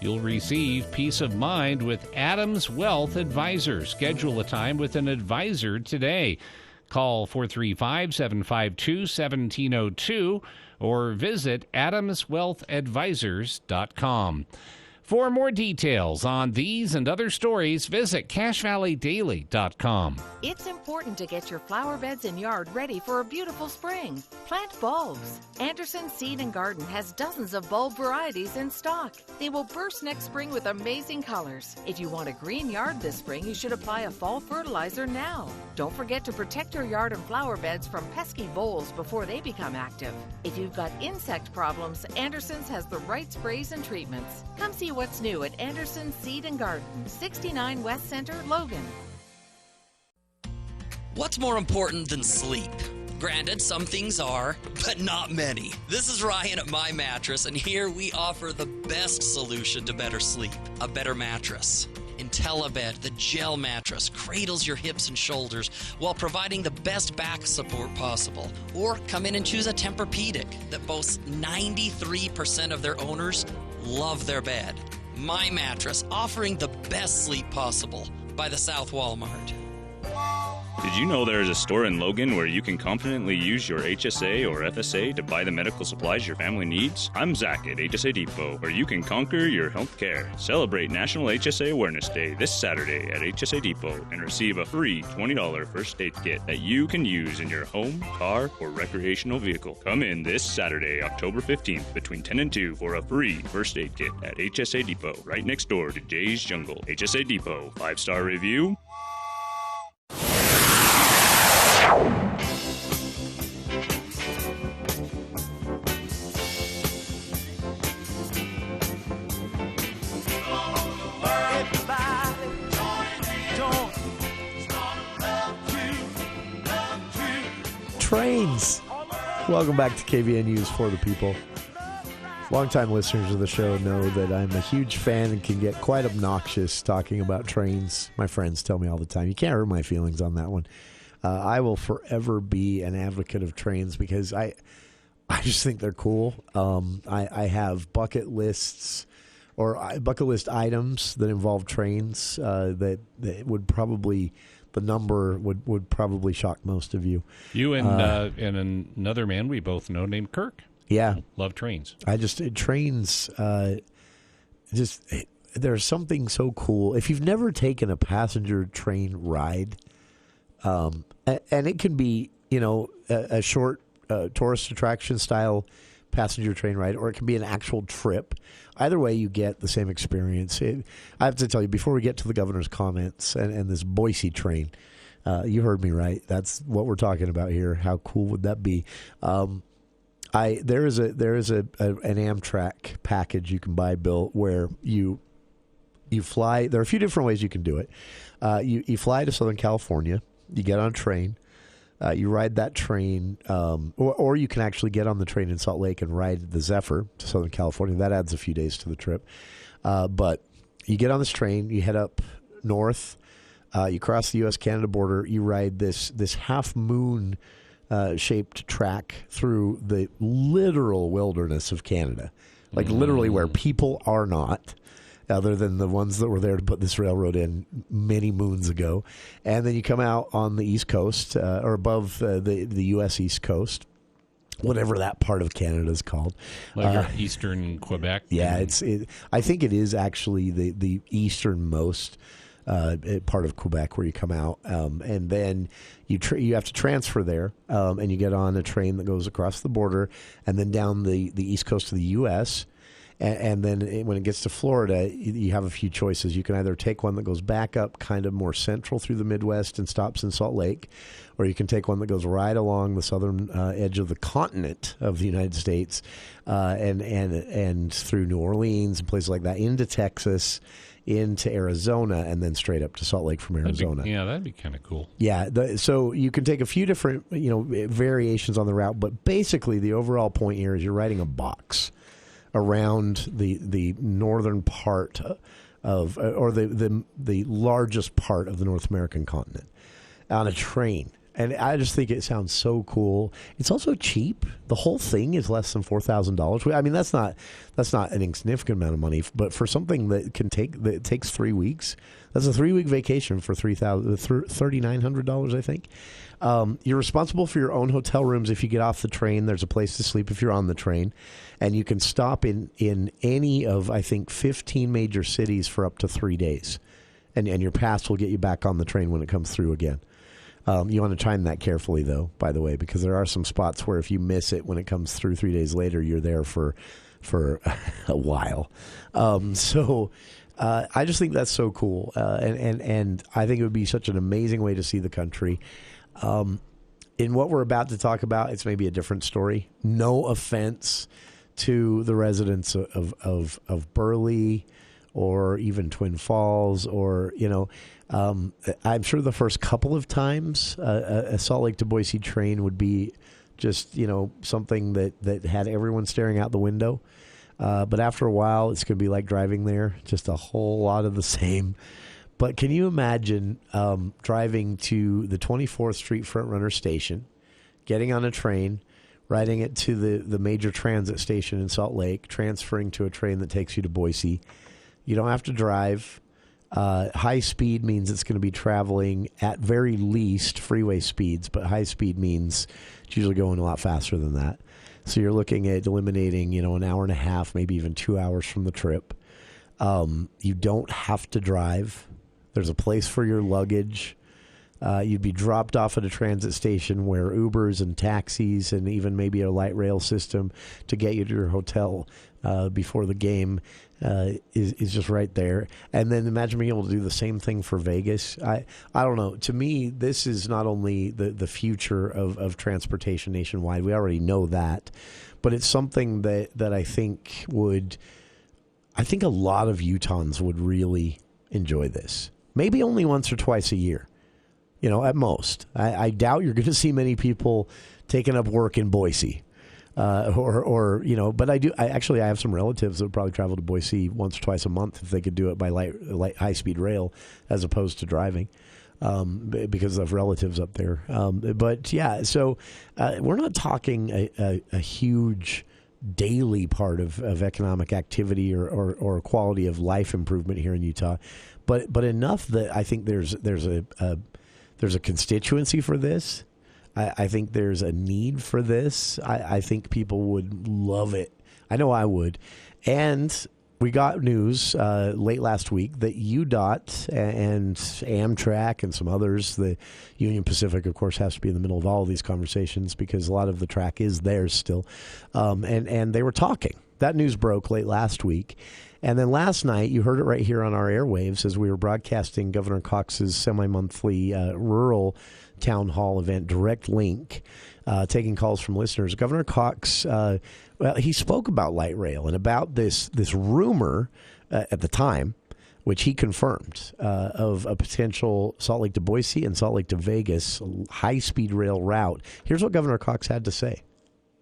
Speaker 3: You'll receive peace of mind with Adams Wealth Advisors. Schedule a time with an advisor today. Call 435-752-1702 or visit adamswealthadvisors.com. For more details on these and other stories, visit cachevalleydaily.com.
Speaker 7: It's important to get your flower beds and yard ready for a beautiful spring. Plant bulbs. Anderson Seed and Garden has dozens of bulb varieties in stock. They will burst next spring with amazing colors. If you want a green yard this spring, you should apply a fall fertilizer now. Don't forget to protect your yard and flower beds from pesky voles before they become active. If you've got insect problems, Anderson's has the right sprays and treatments. Come see what's new at Anderson Seed and Garden, 69 West Center, Logan.
Speaker 9: What's more important than sleep? Granted, some things are, but not many. This is Ryan at My Mattress, and here we offer the best solution to better sleep, a better mattress. IntelliBed, the gel mattress, cradles your hips and shoulders while providing the best back support possible. Or come in and choose a Tempur-Pedic that boasts 93% of their owners love their bed. My Mattress, offering the best sleep possible by the South Walmart.
Speaker 18: Did you know there is a store in Logan where you can confidently use your HSA or FSA to buy the medical supplies your family needs? I'm Zach at HSA Depot, where you can conquer your health care. Celebrate National HSA Awareness Day this Saturday at HSA Depot and receive a free $20 first aid kit that you can use in your home, car, or recreational vehicle. Come in this Saturday, October 15th, between 10 and 2 for a free first aid kit at HSA Depot, right next door to Jay's Jungle. HSA Depot, 5-star review.
Speaker 6: Trains. Welcome back to KVN News for the People. Longtime listeners of the show know that I'm a huge fan and can get quite obnoxious talking about trains. My friends tell me all the time. You can't hurt my feelings on that one. I will forever be an advocate of trains because I just think they're cool. I have bucket lists or bucket list items that involve trains that would probably... The number would probably shock most of you.
Speaker 3: You and another man we both know named Kirk.
Speaker 6: Yeah.
Speaker 3: Love trains.
Speaker 6: Trains, there's something so cool. If you've never taken a passenger train ride, and it can be, a short tourist attraction style passenger train ride, or it can be an actual trip. Either way, you get the same experience. I have to tell you, before we get to the governor's comments and this Boise train, you heard me right. That's what we're talking about here. How cool would that be? There is an Amtrak package you can buy, Bill, where you fly. There are a few different ways you can do it. You fly to Southern California. You get on a train. You ride that train, or you can actually get on the train in Salt Lake and ride the Zephyr to Southern California. That adds a few days to the trip. But you get on this train, you head up north, you cross the U.S.-Canada border, you ride this half-moon shaped track through the literal wilderness of Canada, like literally where people are not, other than the ones that were there to put this railroad in many moons ago. And then you come out on the East Coast, or above the U.S. East Coast, whatever that part of Canada is called.
Speaker 3: Like eastern Quebec?
Speaker 6: Yeah, I think it is actually the easternmost part of Quebec where you come out. And then you have to transfer there, and you get on a train that goes across the border and then down the East Coast of the U.S., and then when it gets to Florida, you have a few choices. You can either take one that goes back up kind of more central through the Midwest and stops in Salt Lake, or you can take one that goes right along the southern edge of the continent of the United States and through New Orleans and places like that into Texas, into Arizona, and then straight up to Salt Lake from Arizona.
Speaker 3: That'd be kind of cool.
Speaker 6: Yeah, so you can take a few different variations on the route, but basically the overall point here is you're riding a box around the northern part of, or the largest part of the North American continent on a train. And I just think it sounds so cool. It's also cheap. The whole thing is less than $4,000. I mean, that's not an insignificant amount of money, but for something that takes 3 weeks, that's a 3-week vacation for $3,900, I think. You're responsible for your own hotel rooms. If you get off the train, there's a place to sleep if you're on the train, and you can stop in any of, I think, 15 major cities for up to 3 days, and your pass will get you back on the train when it comes through again. You want to time that carefully, though, by the way, because there are some spots where if you miss it when it comes through 3 days later, you're there for a while. So I just think that's so cool, and I think it would be such an amazing way to see the country. In what we're about to talk about, it's maybe a different story. No offense to the residents of Burley or even Twin Falls, or I'm sure the first couple of times a Salt Lake to Boise train would be just something that had everyone staring out the window. But after a while, it's going to be like driving there, just a whole lot of the same. But can you imagine driving to the 24th Street Front Runner Station, getting on a train, riding it to the major transit station in Salt Lake, transferring to a train that takes you to Boise? You don't have to drive. High speed means it's going to be traveling at very least freeway speeds, but high speed means it's usually going a lot faster than that. So you're looking at eliminating, an hour and a half, maybe even 2 hours from the trip. You don't have to drive. There's a place for your luggage. You'd be dropped off at a transit station where Ubers and taxis and even maybe a light rail system to get you to your hotel before the game is just right there. And then imagine being able to do the same thing for Vegas. I don't know. To me, this is not only the future of transportation nationwide. We already know that. But it's something that I think a lot of Utahns would really enjoy this. Maybe only once or twice a year, at most. I doubt you're going to see many people taking up work in Boise. But I have some relatives that would probably travel to Boise once or twice a month if they could do it by light high-speed rail as opposed to driving, because of relatives up there. So we're not talking a huge daily part of economic activity or quality of life improvement here in Utah, but enough that I think there's a constituency for this. I think there's a need for this. I think people would love it. I know I would. And we got news late last week that UDOT and Amtrak and some others, the Union Pacific, of course, has to be in the middle of all of these conversations because a lot of the track is theirs still. And they were talking. That news broke late last week. And then last night, you heard it right here on our airwaves as we were broadcasting Governor Cox's semi-monthly rural town hall event, Direct Link, taking calls from listeners. Governor Cox, he spoke about light rail and about this rumor at the time, which he confirmed, of a potential Salt Lake to Boise and Salt Lake to Vegas high-speed rail route. Here's what Governor Cox had to say.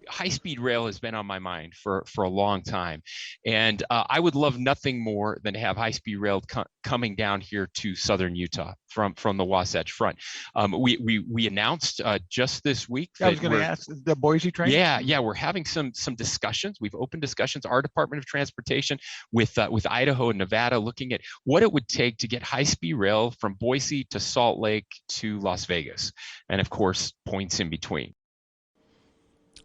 Speaker 15: High-speed rail has been on my mind for a long time, and I would love nothing more than to have high-speed rail coming down here to southern Utah from the Wasatch Front. We announced just this week.
Speaker 16: I was going to ask the Boise train.
Speaker 15: Yeah, we're having some discussions. We've opened discussions. Our Department of Transportation with Idaho and Nevada, looking at what it would take to get high-speed rail from Boise to Salt Lake to Las Vegas, and of course points in between.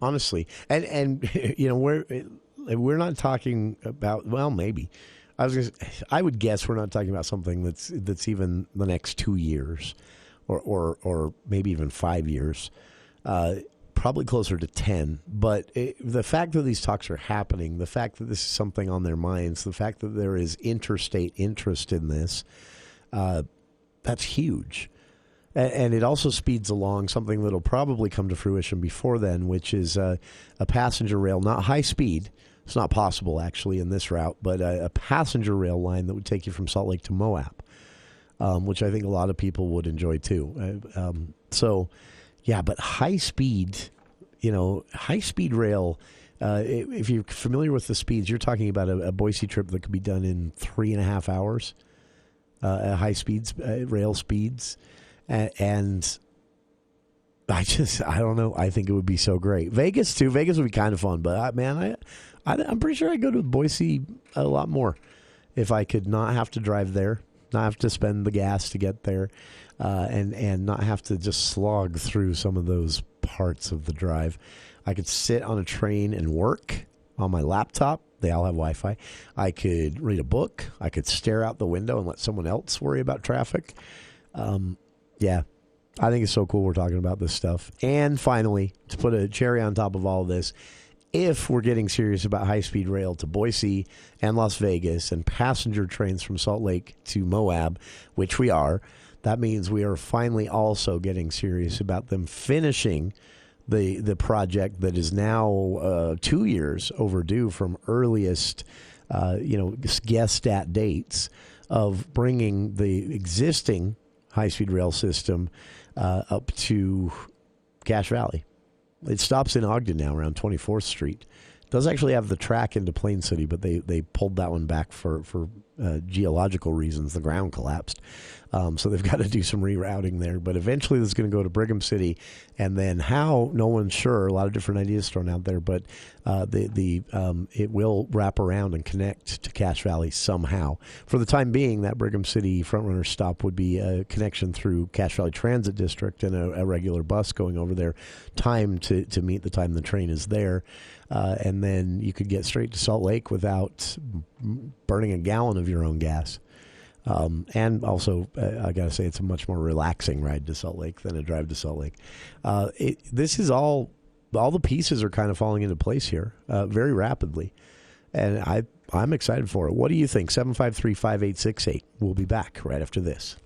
Speaker 6: Honestly, and we're not talking about, well, maybe I would guess we're not talking about something that's even the next 2 years, or maybe even 5 years, probably closer to 10. But the fact that these talks are happening, the fact that this is something on their minds, the fact that there is interstate interest in this, that's huge. And it also speeds along something that will probably come to fruition before then, which is a passenger rail, not high speed. It's not possible, actually, in this route, but a passenger rail line that would take you from Salt Lake to Moab, which I think a lot of people would enjoy, too. But high speed, high-speed rail, if you're familiar with the speeds, you're talking about a Boise trip that could be done in 3.5 hours, high-speed rail speeds. And I don't know. I think it would be so great. Vegas too. Vegas would be kind of fun, but I'm pretty sure I'd go to Boise a lot more if I could not have to drive there, not have to spend the gas to get there, and not have to just slog through some of those parts of the drive. I could sit on a train and work on my laptop. They all have Wi-Fi. I could read a book. I could stare out the window and let someone else worry about traffic. Yeah. I think it's so cool we're talking about this stuff. And finally, to put a cherry on top of all of this, if we're getting serious about high-speed rail to Boise and Las Vegas and passenger trains from Salt Lake to Moab, which we are, that means we are finally also getting serious about them finishing the project that is now 2 years overdue from earliest guess stat dates of bringing the existing high-speed rail system up to Cache Valley. It stops in Ogden now around 24th Street. It does actually have the track into Plain City, but they pulled that one back for geological reasons. The ground collapsed. So they've got to do some rerouting there. But eventually this is going to go to Brigham City. And then how, no one's sure. A lot of different ideas thrown out there. But it will wrap around and connect to Cache Valley somehow. For the time being, that Brigham City frontrunner stop would be a connection through Cache Valley Transit District and a regular bus going over there, timed to meet the time the train is there. And then you could get straight to Salt Lake without burning a gallon of your own gas. And also, I got to say, it's a much more relaxing ride to Salt Lake than a drive to Salt Lake. This is all the pieces are kind of falling into place here very rapidly. And I'm excited for it. What do you think? 753-5868. We'll be back right after this.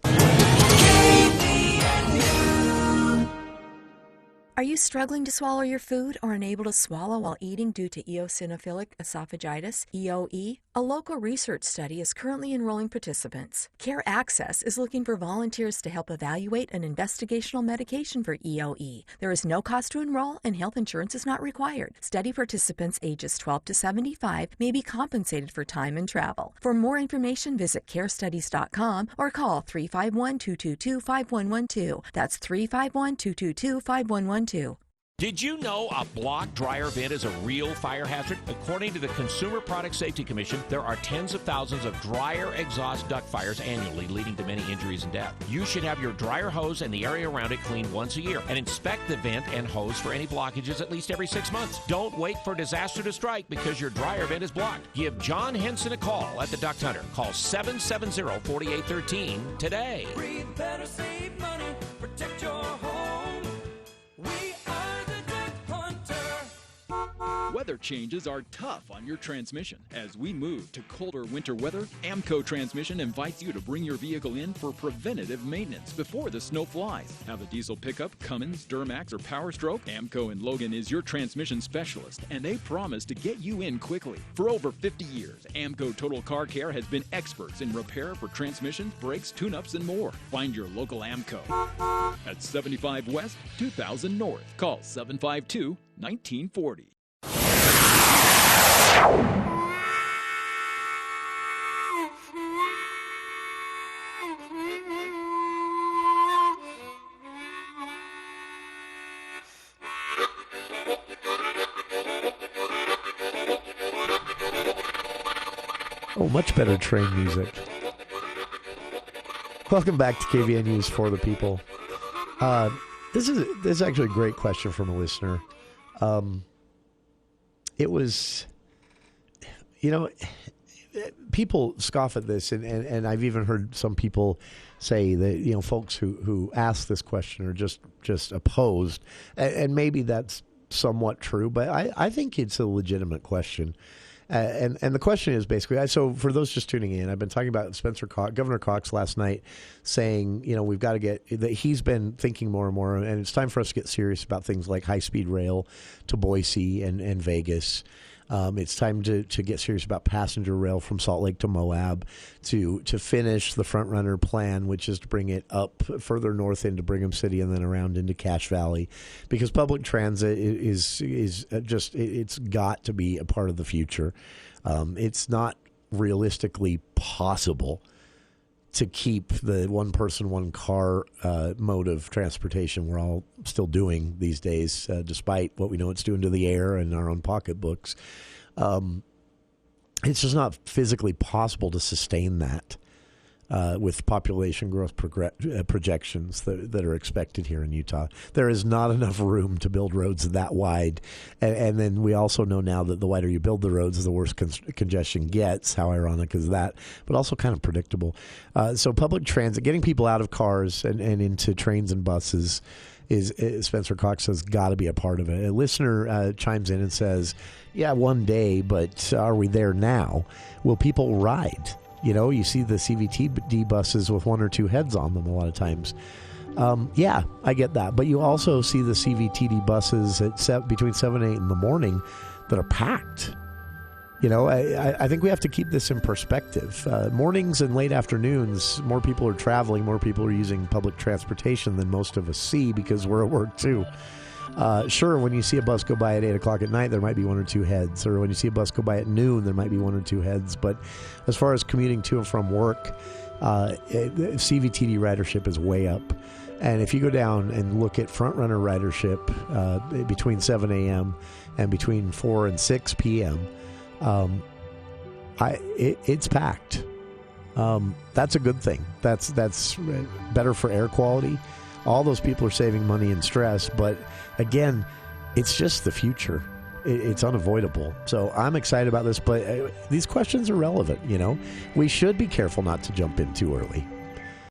Speaker 19: Are you struggling to swallow your food or unable to swallow while eating due to eosinophilic esophagitis, EOE? A local research study is currently enrolling participants. Care Access is looking for volunteers to help evaluate an investigational medication for EOE. There is no cost to enroll and health insurance is not required. Study participants ages 12 to 75 may be compensated for time and travel. For more information, visit carestudies.com or call 351-222-5112. That's 351-222-5112.
Speaker 20: Did you know a block dryer vent is a real fire hazard? According to the Consumer Product Safety Commission, there are tens of thousands of dryer exhaust duct fires annually, leading to many injuries and death. You should have your dryer hose and the area around it cleaned once a year and inspect the vent and hose for any blockages at least every 6 months. Don't wait for disaster to strike because your dryer vent is blocked. Give John Henson a call at the Duct Hunter. Call 770-4813 today.
Speaker 21: Breathe better, save money, protect your home. We are the Duct Hunter.
Speaker 8: Weather changes are tough on your transmission. As we move to colder winter weather, AMCO Transmission invites you to bring your vehicle in for preventative maintenance before the snow flies. Have a diesel pickup, Cummins, Duramax, or Power Stroke? AMCO in Logan is your transmission specialist, and they promise to get you in quickly. For over 50 years, AMCO Total Car Care has been experts in repair for transmissions, brakes, tune-ups, and more. Find your local AMCO at 75 West, 2000 North. Call 752-1940.
Speaker 6: Oh, much better train music. Welcome back to KVN News for the People. This is actually a great question from a listener. It was, people scoff at this, and I've even heard some people say that, folks who ask this question are just opposed, and maybe that's somewhat true, but I think it's a legitimate question. And the question is basically, so for those just tuning in, I've been talking about Governor Cox last night saying, we've got to that he's been thinking more and more, and it's time for us to get serious about things like high-speed rail to Boise and Vegas. It's time to get serious about passenger rail from Salt Lake to Moab, to finish the front runner plan, which is to bring it up further north into Brigham City and then around into Cache Valley, because public transit is just, it's got to be a part of the future. It's not realistically possible to keep the one person, one car mode of transportation we're all still doing these days, despite what we know it's doing to the air and our own pocketbooks. It's just not physically possible to sustain that with population growth projections that are expected here in Utah. There is not enough room to build roads that wide. And then we also know now that the wider you build the roads, the worse congestion gets. How ironic is that? But also kind of predictable. So public transit, getting people out of cars and into trains and buses is Spencer Cox says, got to be a part of it. A listener chimes in and says, yeah, one day, but are we there now? Will people ride? You know, you see the CVTD buses with one or two heads on them a lot of times. Yeah, I get that. But you also see the CVTD buses at between 7 and 8 in the morning that are packed. You know, I think we have to keep this in perspective. Mornings and late afternoons, more people are traveling, more people are using public transportation than most of us see because we're at work too. Sure, when you see a bus go by at 8 o'clock at night, there might be one or two heads. Or when you see a bus go by at noon, there might be one or two heads. But as far as commuting to and from work, CVTD ridership is way up. And if you go down and look at front-runner ridership between 7 a.m. and between 4 and 6 p.m., it's packed. That's a good thing. That's better for air quality. All those people are saving money and stress, but again, it's just the future. It's unavoidable. So I'm excited about this, but these questions are relevant, you know. We should be careful not to jump in too early.